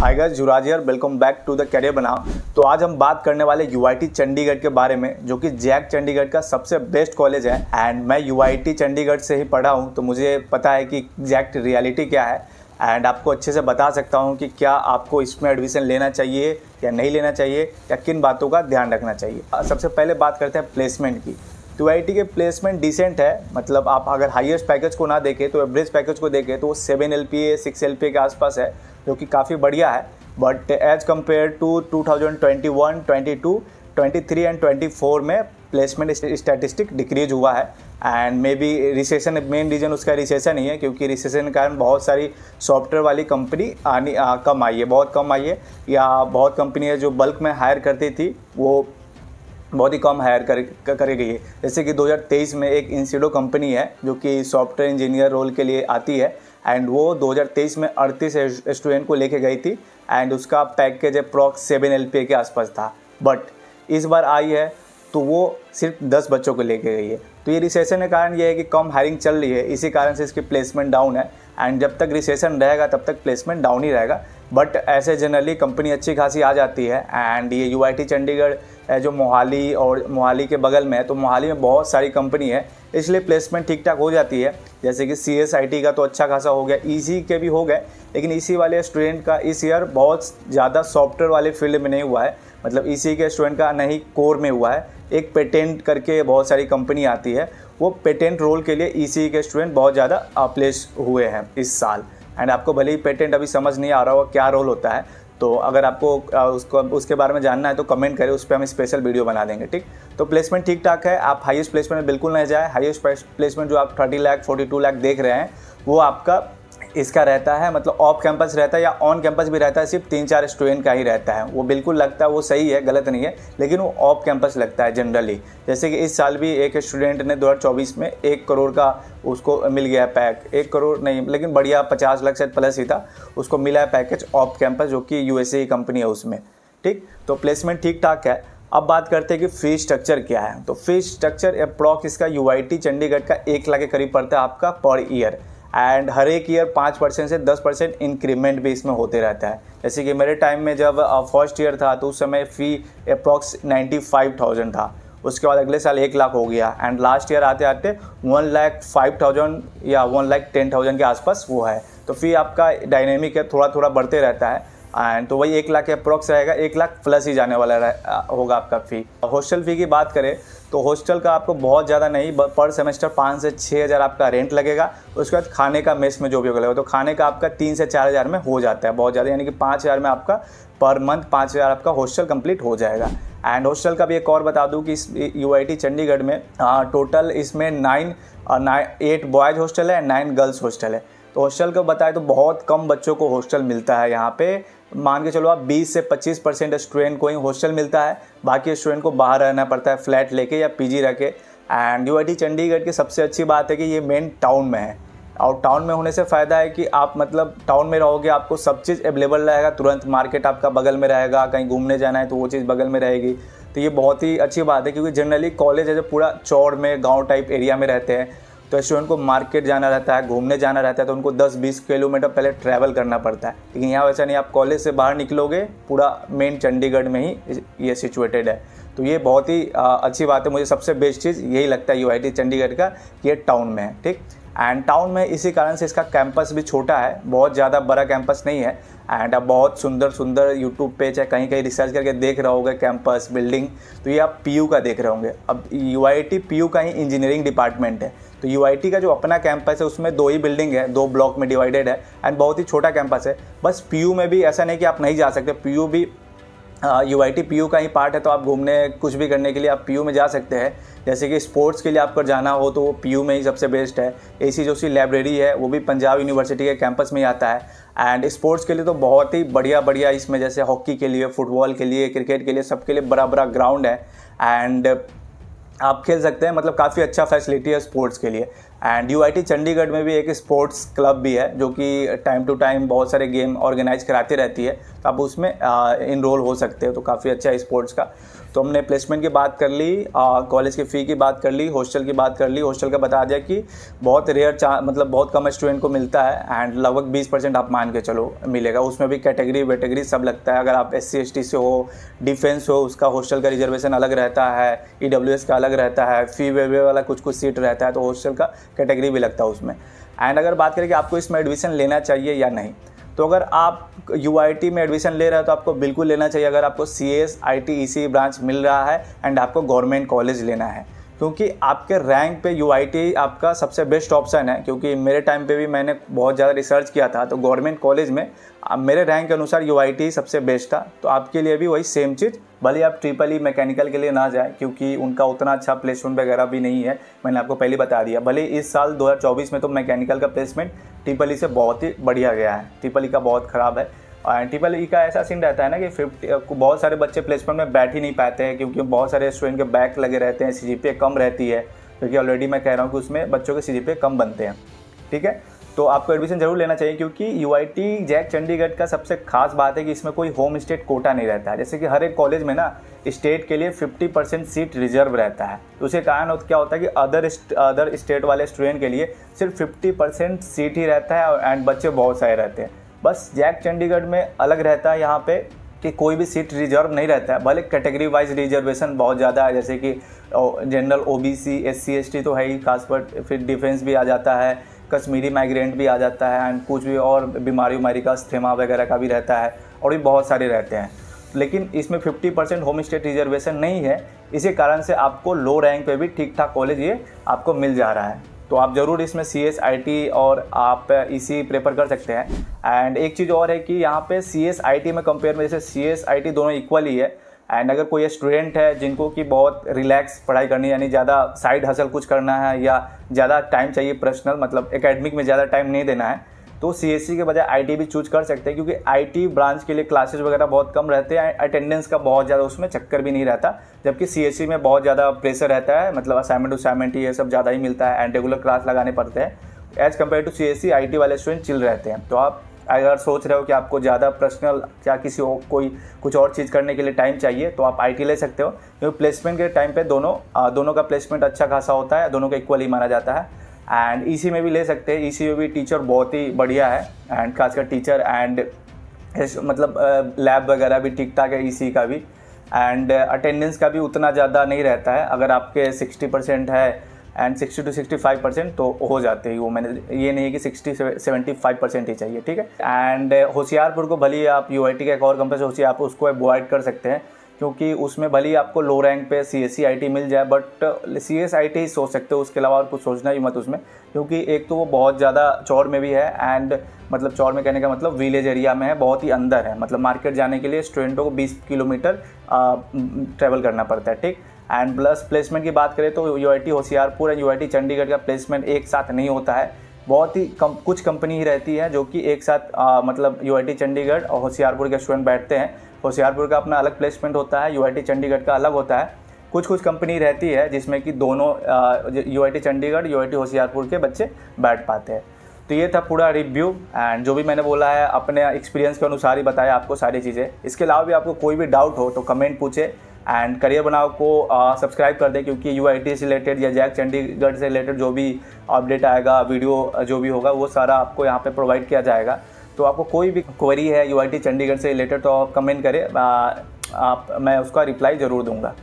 Hi guys, Yuvraj here, welcome back to the career बनाओ। तो आज हम बात करने वाले यूआईटी चंडीगढ़ के बारे में, जो कि जैक चंडीगढ़ का सबसे बेस्ट कॉलेज है। एंड मैं यूआईटी चंडीगढ़ से ही पढ़ा हूँ, तो मुझे पता है कि एग्जैक्ट रियलिटी क्या है। एंड आपको अच्छे से बता सकता हूँ कि क्या आपको इसमें एडमिशन लेना चाहिए या नहीं लेना चाहिए, या किन बातों का ध्यान रखना चाहिए। सबसे पहले बात करते हैं प्लेसमेंट की। यूआईटी के प्लेसमेंट डिसेंट है, मतलब आप अगर हाईएस्ट पैकेज को ना देखें तो एवरेज पैकेज को देखें तो वो 7 LPA 6 LPA के आसपास है, जो कि काफ़ी बढ़िया है। But as compare to 2021, 22, 23 and 24 में प्लेसमेंट स्टैटिस्टिक डिक्रीज हुआ है। And maybe recession, main reason उसका रिसेशन ही है, क्योंकि रिसेशन के कारण बहुत सारी सॉफ्टवेयर वाली कंपनी कम आई है, बहुत कम आई है, या बहुत कंपनियाँ जो बल्क में हायर करती थी वो बहुत ही कम हायर करी गई है। जैसे कि 2023 में एक इंसिडो कंपनी है जो कि सॉफ्टवेयर इंजीनियर रोल के लिए आती है, एंड वो 2023 में 38 स्टूडेंट को लेके गई थी, एंड उसका पैकेज अप्रॉक्स 7 LPA के आसपास था। बट इस बार आई है तो वो सिर्फ 10 बच्चों को लेके गई है। तो ये रिसेशन के कारण ये है कि कम हायरिंग चल रही है, इसी कारण से इसकी प्लेसमेंट डाउन है। एंड जब तक रिसेशन रहेगा तब तक प्लेसमेंट डाउन ही रहेगा। बट ऐसे जनरली कंपनी अच्छी खासी आ जाती है। एंड ये यूआईटी चंडीगढ़ जो मोहाली और मोहाली के बगल में है, तो मोहाली में बहुत सारी कंपनी है, इसलिए प्लेसमेंट ठीक ठाक हो जाती है। जैसे कि CSIT का तो अच्छा खासा हो गया, EC के भी हो गए, लेकिन EC वाले स्टूडेंट का इस ईयर बहुत ज़्यादा सॉफ्टवेयर वाले फील्ड में नहीं हुआ है। मतलब EC के स्टूडेंट का नहीं कोर में हुआ है। एक पेटेंट करके बहुत सारी कंपनी आती है, वो पेटेंट रोल के लिए EC के स्टूडेंट बहुत ज़्यादा प्लेस हुए हैं इस साल। एंड आपको भले ही पेटेंट अभी समझ नहीं आ रहा होगा क्या रोल होता है, तो अगर आपको उसके बारे में जानना है तो कमेंट करें, उस पर हम स्पेशल वीडियो बना देंगे, ठीक। तो प्लेसमेंट ठीक ठाक है, आप हाईएस्ट प्लेसमेंट में बिल्कुल नहीं जाए। हाईएस्ट प्लेसमेंट जो आप 30 लाख 42 लाख देख रहे हैं, वो आपका इसका रहता है, मतलब ऑफ कैंपस रहता है या ऑन कैंपस भी रहता है, सिर्फ 3-4 स्टूडेंट का ही रहता है। वो बिल्कुल लगता है, वो सही है, गलत नहीं है, लेकिन वो ऑफ कैंपस लगता है जनरली। जैसे कि इस साल भी एक स्टूडेंट ने 2024 में 1 करोड़ का उसको मिल गया पैक, 1 करोड़ नहीं लेकिन बढ़िया 50 लाख से प्लस ही था, उसको मिला है पैकेज ऑफ कैंपस, जो कि USA कंपनी है उसमें, ठीक। तो प्लेसमेंट ठीक ठाक है। अब बात करते हैं कि फीस स्ट्रक्चर क्या है। तो फीस स्ट्रक्चर अप्रॉक्स इसका यूआईटी चंडीगढ़ का 1 लाख के करीब पड़ता है आपका पर ईयर। एंड हर एक ईयर 5% से 10% इंक्रीमेंट भी इसमें होते रहता है। जैसे कि मेरे टाइम में जब फर्स्ट ईयर था तो उस समय फ़ी अप्रॉक्स 95,000 था, उसके बाद अगले साल 1 लाख हो गया, एंड लास्ट ईयर आते आते 1,05,000 या 1,10,000 के आसपास वो है। तो फ़ी आपका डायनेमिक है, थोड़ा थोड़ा बढ़ते रहता है। एंड तो वही 1 लाख के अप्रॉक्स रहेगा, 1 लाख प्लस ही जाने वाला होगा आपका फ़ी। हॉस्टल फ़ी की बात करें तो हॉस्टल का आपको बहुत ज़्यादा नहीं, पर सेमेस्टर 5 से 6 हज़ार आपका रेंट लगेगा। उसके बाद खाने का मेस में जो भी लगेगा, तो खाने का आपका 3 से 4 हज़ार में हो जाता है, बहुत ज़्यादा, यानी कि 5 हज़ार में आपका पर मंथ 5 हज़ार आपका हॉस्टल कंप्लीट हो जाएगा। एंड हॉस्टल का भी एक और बता दूं कि इस यूआईटी चंडीगढ़ में टोटल इसमें 8 बॉयज़ हॉस्टल है, 9 गर्ल्स हॉस्टल है। तो हॉस्टल को बताए तो बहुत कम बच्चों को हॉस्टल मिलता है यहाँ पे। मान के चलो आप 20 से 25% स्टूडेंट को ही हॉस्टल मिलता है, बाकी स्टूडेंट को बाहर रहना पड़ता है, फ्लैट लेके या PG रह के। एंड यूआईटी चंडीगढ़ की सबसे अच्छी बात है कि ये मेन टाउन में है, और टाउन में होने से फ़ायदा है कि आप मतलब टाउन में रहोगे, आपको सब चीज़ अवेलेबल रहेगा, तुरंत मार्केट आपका बगल में रहेगा, कहीं घूमने जाना है तो वो चीज़ बगल में रहेगी। तो ये बहुत ही अच्छी बात है, क्योंकि जनरली कॉलेज है जो पूरा चौड़ में गाँव टाइप एरिया में रहते हैं, तो स्टूडेंट को मार्केट जाना रहता है, घूमने जाना रहता है, तो उनको 10-20 किलोमीटर पहले ट्रैवल करना पड़ता है। लेकिन यहाँ वैसा नहीं, आप कॉलेज से बाहर निकलोगे, पूरा मेन चंडीगढ़ में ही ये सिचुएटेड है। तो ये बहुत ही अच्छी बात है। मुझे सबसे बेस्ट चीज़ यही लगता है यूआईटी चंडीगढ़ का, ये टाउन में है, ठीक। एंड टाउन में इसी कारण से इसका कैंपस भी छोटा है, बहुत ज़्यादा बड़ा कैंपस नहीं है। एंड अब बहुत सुंदर यूट्यूब पे चाहे कहीं कहीं रिसर्च करके देख रहे होंगे कैंपस बिल्डिंग, तो ये आप PU का देख रहे होंगे। अब यूआईटी PU का ही इंजीनियरिंग डिपार्टमेंट है, तो यूआईटी का जो अपना कैंपस है उसमें 2 ही बिल्डिंग है, 2 ब्लॉक में डिवाइडेड है, एंड बहुत ही छोटा कैंपस है। बस PU में भी ऐसा नहीं कि आप नहीं जा सकते, PU भी यूआईटी PU का ही पार्ट है, तो आप घूमने कुछ भी करने के लिए आप PU में जा सकते हैं। जैसे कि स्पोर्ट्स के लिए आपको जाना हो तो वो PU में ही सबसे बेस्ट है। AC लाइब्रेरी है, वो भी पंजाब यूनिवर्सिटी के कैंपस में ही आता है। एंड स्पोर्ट्स के लिए तो बहुत ही बढ़िया इसमें, जैसे हॉकी के लिए, फुटबॉल के लिए, क्रिकेट के लिए, सबके लिए बड़ा ग्राउंड है, एंड आप खेल सकते हैं, मतलब काफ़ी अच्छा फैसिलिटी है स्पोर्ट्स के लिए। एंड यूआईटी चंडीगढ़ में भी एक स्पोर्ट्स क्लब भी है जो कि टाइम टू टाइम बहुत सारे गेम ऑर्गेनाइज कराती रहती है, तो आप उसमें इनरोल हो सकते हो, तो काफ़ी अच्छा है स्पोर्ट्स का। तो हमने प्लेसमेंट की बात कर ली, कॉलेज की फ़ी की बात कर ली, हॉस्टल की बात कर ली। हॉस्टल का बता दिया कि बहुत रेयर मतलब बहुत कम स्टूडेंट को मिलता है एंड लगभग 20% आप मान के चलो मिलेगा। उसमें भी कैटेगरी वेटेगरी सब लगता है। अगर आप SC ST से हो, डिफेंस हो, उसका हॉस्टल का रिजर्वेशन अलग रहता है, EWS का अलग रहता है, फ़ी वेवे वाला कुछ सीट रहता है, तो हॉस्टल का कैटेगरी भी लगता है उसमें। एंड अगर बात करें कि आपको इसमें एडमिशन लेना चाहिए या नहीं, तो अगर आप यूआईटी में एडमिशन ले रहे हैं तो आपको बिल्कुल लेना चाहिए अगर आपको CS IT ECE ब्रांच मिल रहा है एंड आपको गवर्नमेंट कॉलेज लेना है, क्योंकि आपके रैंक पे यूआईटी आपका सबसे बेस्ट ऑप्शन है। क्योंकि मेरे टाइम पे भी मैंने बहुत ज़्यादा रिसर्च किया था, तो गवर्नमेंट कॉलेज में मेरे रैंक के अनुसार यूआईटी सबसे बेस्ट था। तो आपके लिए भी वही सेम चीज़, भले आप ट्रिपल ई मैकेनिकल के लिए ना जाए क्योंकि उनका उतना अच्छा प्लेसमेंट वगैरह भी नहीं है, मैंने आपको पहले बता दिया। भले इस साल 2024 में तो मैकेनिकल का प्लेसमेंट ट्रिपल ई से बहुत ही बढ़िया गया है, ट्रिपल ई का बहुत ख़राब है। और ट्रिपल ई का ऐसा सीन रहता है ना कि बहुत सारे बच्चे प्लेसमेंट में बैठ ही नहीं पाते हैं क्योंकि बहुत सारे स्टूडेंट के बैक लगे रहते हैं, CGPA कम रहती है, क्योंकि ऑलरेडी मैं कह रहा हूँ कि उसमें बच्चों के CGPA कम बनते हैं। ठीक है, तो आपको एडमिशन जरूर लेना चाहिए क्योंकि यूआईटी जैक चंडीगढ़ का सबसे खास बात है कि इसमें कोई होम स्टेट कोटा नहीं रहता है। जैसे कि हर एक कॉलेज में ना स्टेट के लिए 50% सीट रिजर्व रहता है, तो उसके कारण क्या होता है कि अदर स्टेट वाले स्टूडेंट के लिए सिर्फ 50% सीट ही रहता है एंड बच्चे बहुत सारे रहते हैं। बस जैक चंडीगढ़ में अलग रहता है यहाँ पे कि कोई भी सीट रिजर्व नहीं रहता है, भले कैटेगरी वाइज रिजर्वेशन बहुत ज़्यादा है, जैसे कि जनरल OBC SC ST तो है ही खास, पर फिर डिफेंस भी आ जाता है, कश्मीरी माइग्रेंट भी आ जाता है एंड कुछ भी और बीमारी का अस्थमा वगैरह का भी रहता है और भी बहुत सारे रहते हैं। लेकिन इसमें 50% होम स्टेट रिजर्वेशन नहीं है, इसी कारण से आपको लो रैंक पे भी ठीक ठाक कॉलेज ये आपको मिल जा रहा है। तो आप ज़रूर इसमें CS IT और आप ECE प्रेफर कर सकते हैं। एंड एक चीज़ और है कि यहाँ पे CS IT में कंपेयर में, जैसे CS IT दोनों इक्वल ही है। एंड अगर कोई स्टूडेंट है जिनको कि बहुत रिलैक्स पढ़ाई करनी, यानी ज़्यादा साइड हसल कुछ करना है या ज़्यादा टाइम चाहिए पर्सनल, मतलब एकेडमिक में ज़्यादा टाइम नहीं देना है, तो CSE के बजाय IT भी चूज कर सकते हैं क्योंकि IT ब्रांच के लिए क्लासेस वगैरह बहुत कम रहते हैं, अटेंडेंस का बहुत ज़्यादा उसमें चक्कर भी नहीं रहता, जबकि CSE में बहुत ज़्यादा प्रेशर रहता है, मतलब असाइनमेंट ये सब ज़्यादा ही मिलता है एंड रेगुलर क्लास लगाने पड़ते हैं। As compare to CSE IT वाले स्टूडेंट चिल रहते हैं। तो आप अगर सोच रहे हो कि आपको ज़्यादा पर्सनल या किसी और कोई कुछ और चीज़ करने के लिए टाइम चाहिए तो आप IT ले सकते हो, क्योंकि प्लेसमेंट के टाइम पे दोनों का प्लेसमेंट अच्छा खासा होता है, दोनों का इक्वल ही माना जाता है। एंड ECE में भी ले सकते हैं, ECE में भी टीचर बहुत ही बढ़िया है एंड खासकर टीचर एंड मतलब लैब वगैरह भी ठीक ठाक है ECE का भी। एंड अटेंडेंस का भी उतना ज़्यादा नहीं रहता है, अगर आपके 60% है एंड 60 to 65% तो हो जाते ही वो, मैंने ये नहीं है कि 60 से 75% ही चाहिए। ठीक है, एंड होशियारपुर को भले आप यूआईटी का एक और कैंपस होशियार आप उसको अवॉइड कर सकते हैं क्योंकि उसमें भले ही आपको लो रैंक पे CSE IT मिल जाए, बट CS IT ही सोच सकते हो, उसके अलावा और कुछ सोचना ही मत उसमें, क्योंकि एक तो वो बहुत ज़्यादा चौड़ में भी है एंड मतलब चौड़ में कहने का मतलब विलेज एरिया में है, बहुत ही अंदर है, मतलब मार्केट जाने के लिए स्टूडेंटों को 20 किलोमीटर ट्रैवल करना पड़ता है। ठीक, एंड प्लस प्लेसमेंट की बात करें तो UIT Hoshiarpur and UIT Chandigarh का प्लेसमेंट एक साथ नहीं होता है, बहुत ही कुछ कंपनी ही रहती है जो कि एक साथ मतलब यूआईटी चंडीगढ़ और होशियारपुर के स्टूडेंट बैठते हैं। होशियारपुर का अपना अलग प्लेसमेंट होता है, यूआईटी चंडीगढ़ का अलग होता है। कुछ कंपनी रहती है जिसमें कि दोनों यूआईटी चंडीगढ़ यूआईटी होशियारपुर के बच्चे बैठ पाते हैं। तो ये था पूरा रिव्यू एंड जो भी मैंने बोला है अपने एक्सपीरियंस के अनुसार ही बताया आपको सारी चीज़ें। इसके अलावा भी आपको कोई भी डाउट हो तो कमेंट पूछे एंड करियर बनाओ को सब्सक्राइब कर दें, क्योंकि यूआईटी से रिलेटेड या जैक चंडीगढ़ से रिलेटेड जो भी अपडेट आएगा, वीडियो जो भी होगा, वो सारा आपको यहाँ पे प्रोवाइड किया जाएगा। तो आपको कोई भी क्वेरी है यूआईटी चंडीगढ़ से रिलेटेड तो आप कमेंट करें, मैं उसका रिप्लाई ज़रूर दूंगा।